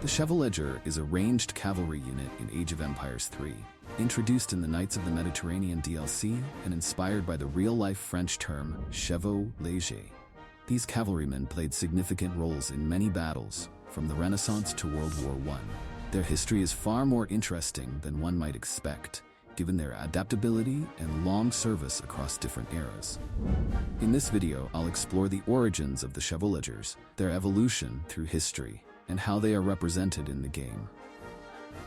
The Chevaulegers is a ranged cavalry unit in Age of Empires III, introduced in the Knights of the Mediterranean DLC and inspired by the real-life French term chevaux légers. These cavalrymen played significant roles in many battles, from the Renaissance to World War I. Their history is far more interesting than one might expect, given their adaptability and long service across different eras. In this video, I'll explore the origins of the Chevaulegers, their evolution through history, and how they are represented in the game.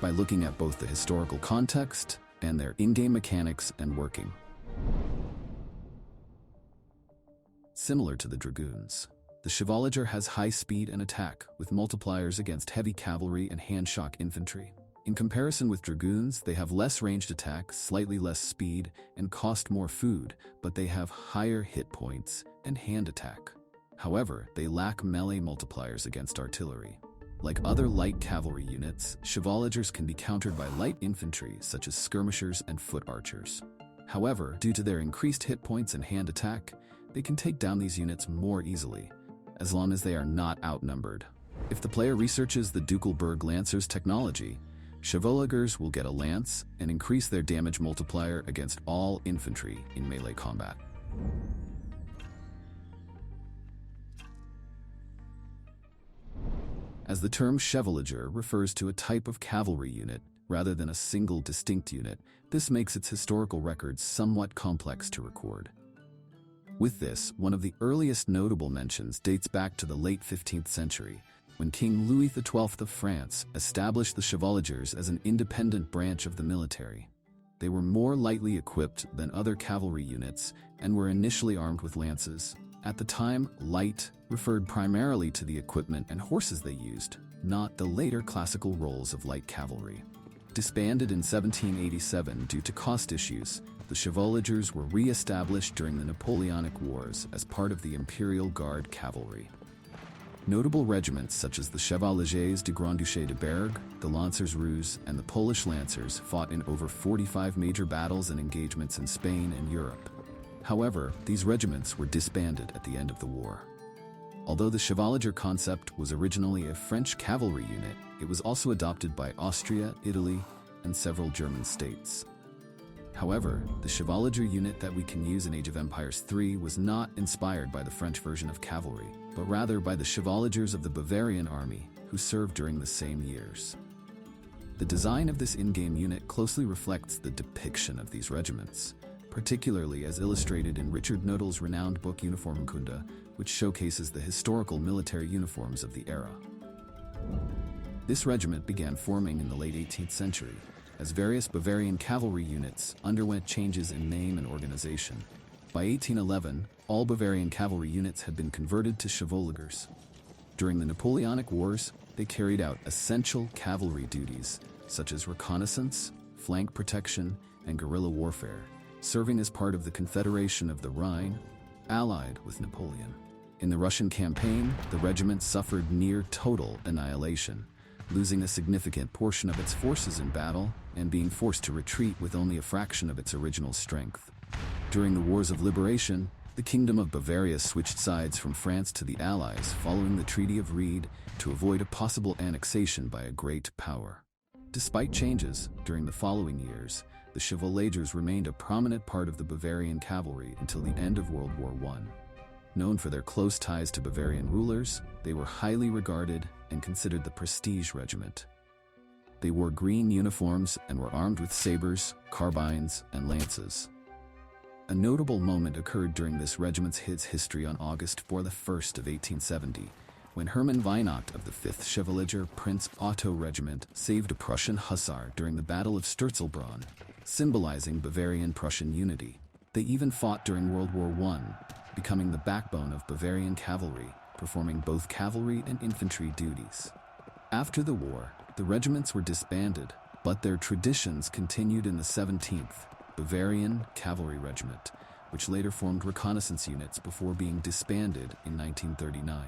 By looking at both the historical context and their in-game mechanics and working. Similar to the Dragoons, the Chevauleger has high speed and attack, with multipliers against heavy cavalry and hand-shock infantry. In comparison with Dragoons, they have less ranged attack, slightly less speed, and cost more food, but they have higher hit points and hand attack. However, they lack melee multipliers against artillery. Like other light cavalry units, Chevaulegers can be countered by light infantry such as skirmishers and foot archers. However, due to their increased hit points and hand attack, they can take down these units more easily, as long as they are not outnumbered. If the player researches the Dukelberg Lancers technology, Chevaulegers will get a lance and increase their damage multiplier against all infantry in melee combat. As the term Chevauleger refers to a type of cavalry unit rather than a single distinct unit, this makes its historical records somewhat complex to record. With this, one of the earliest notable mentions dates back to the late 15th century, when King Louis XII of France established the Chevaulegers as an independent branch of the military. They were more lightly equipped than other cavalry units and were initially armed with lances. At the time, light referred primarily to the equipment and horses they used, not the later classical roles of light cavalry. Disbanded in 1787 due to cost issues, the Chevaulegers were re-established during the Napoleonic Wars as part of the Imperial Guard cavalry. Notable regiments such as the Chevaulegers du Grand-Duché de Berg, the Lancers Rouges, and the Polish Lancers fought in over 45 major battles and engagements in Spain and Europe. However, these regiments were disbanded at the end of the war. Although the Chevauleger concept was originally a French cavalry unit, it was also adopted by Austria, Italy, and several German states. However, the Chevauleger unit that we can use in Age of Empires III was not inspired by the French version of cavalry, but rather by the Chevaulegers of the Bavarian army, who served during the same years. The design of this in-game unit closely reflects the depiction of these regiments, particularly as illustrated in Richard Noodle's renowned book Uniformkunde, which showcases the historical military uniforms of the era. This regiment began forming in the late 18th century, as various Bavarian cavalry units underwent changes in name and organization. By 1811, all Bavarian cavalry units had been converted to Chevaulegers. During the Napoleonic Wars, they carried out essential cavalry duties, such as reconnaissance, flank protection, and guerrilla warfare, serving as part of the Confederation of the Rhine, allied with Napoleon. In the Russian campaign, the regiment suffered near total annihilation, losing a significant portion of its forces in battle and being forced to retreat with only a fraction of its original strength. During the Wars of Liberation, the Kingdom of Bavaria switched sides from France to the Allies following the Treaty of Ried to avoid a possible annexation by a great power. Despite changes, during the following years, the Chevaulegers remained a prominent part of the Bavarian cavalry until the end of World War I. Known for their close ties to Bavarian rulers, they were highly regarded and considered the prestige regiment. They wore green uniforms and were armed with sabers, carbines, and lances. A notable moment occurred during this regiment's history on August 4, 1870, when Hermann Weihnacht of the 5th Chevauleger Prince Otto Regiment saved a Prussian hussar during the Battle of Sturzelbronn, symbolizing Bavarian-Prussian unity. They even fought during World War I, becoming the backbone of Bavarian cavalry, performing both cavalry and infantry duties. After the war, the regiments were disbanded, but their traditions continued in the 17th Bavarian Cavalry Regiment, which later formed reconnaissance units before being disbanded in 1939.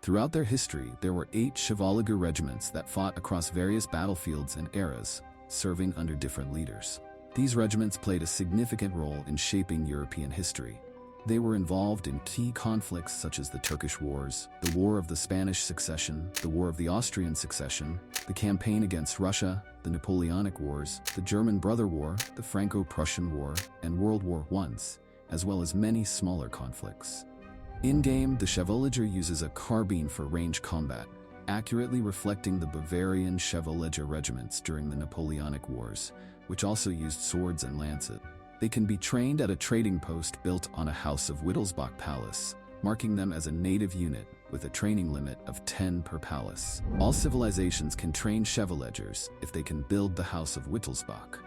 Throughout their history, there were 8 Chevauleger regiments that fought across various battlefields and eras, serving under different leaders. These regiments played a significant role in shaping European history. They were involved in key conflicts such as the Turkish Wars, the War of the Spanish Succession, the War of the Austrian Succession, the campaign against Russia, the Napoleonic Wars, the German Brother War, the Franco-Prussian War, and World War I, as well as many smaller conflicts. In-game, the Chevauleger uses a carbine for range combat, accurately reflecting the Bavarian Chevauleger regiments during the Napoleonic Wars, which also used swords and lances. They can be trained at a trading post built on a House of Wittelsbach palace, marking them as a native unit with a training limit of 10 per palace. All civilizations can train Chevaulegers if they can build the House of Wittelsbach,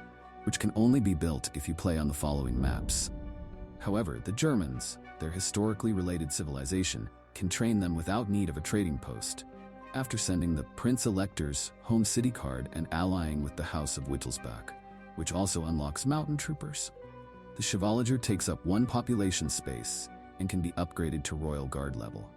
which can only be built if you play on the following maps. However, the Germans, their historically related civilization, can train them without need of a trading post, after sending the Prince Elector's home city card and allying with the House of Wittelsbach, which also unlocks mountain troopers. The Chevauleger takes up 1 population space and can be upgraded to Royal Guard level.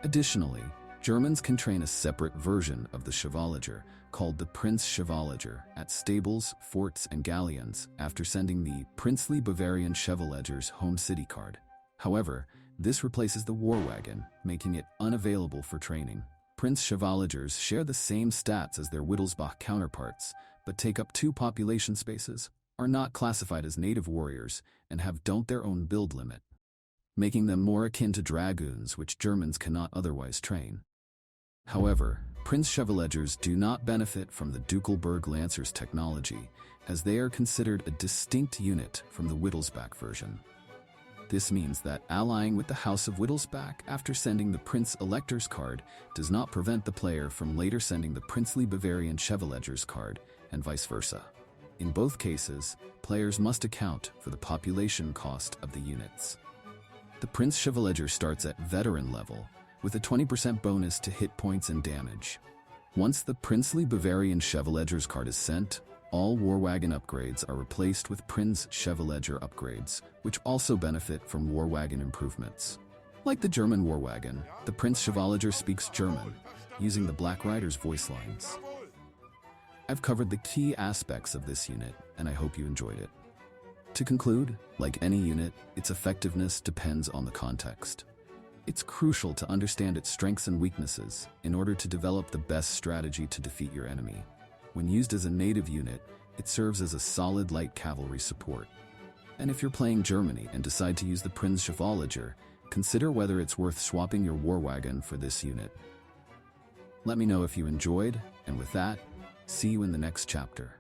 Additionally, Germans can train a separate version of the Chevauleger, called the Prince Chevauleger, at stables, forts, and galleons after sending the princely Bavarian Chevauleger's home city card. However, this replaces the war wagon, making it unavailable for training. Prince Chevaulegers share the same stats as their Wittelsbach counterparts, but take up 2 population spaces, are not classified as native warriors, and have their own build limit, making them more akin to dragoons, which Germans cannot otherwise train. However, Prince Chevaulegers do not benefit from the Dukelberg Lancers technology, as they are considered a distinct unit from the Wittelsbach version. This means that allying with the House of Wittelsbach after sending the Prince Elector's card does not prevent the player from later sending the princely Bavarian Chevauleger's card, and vice versa. In both cases, players must account for the population cost of the units. The Prince Chevauleger starts at veteran level, with a 20% bonus to hit points and damage. Once the princely Bavarian Chevauleger's card is sent, all war wagon upgrades are replaced with Prince Chevauleger upgrades, which also benefit from war wagon improvements. Like the German war wagon, the Prince Chevauleger speaks German, using the Black Rider's voice lines. I've covered the key aspects of this unit, and I hope you enjoyed it. To conclude, like any unit, its effectiveness depends on the context. It's crucial to understand its strengths and weaknesses in order to develop the best strategy to defeat your enemy. When used as a native unit, it serves as a solid light cavalry support. And if you're playing Germany and decide to use the Prinz Chevauleger, consider whether it's worth swapping your war wagon for this unit. Let me know if you enjoyed, and with that, see you in the next chapter.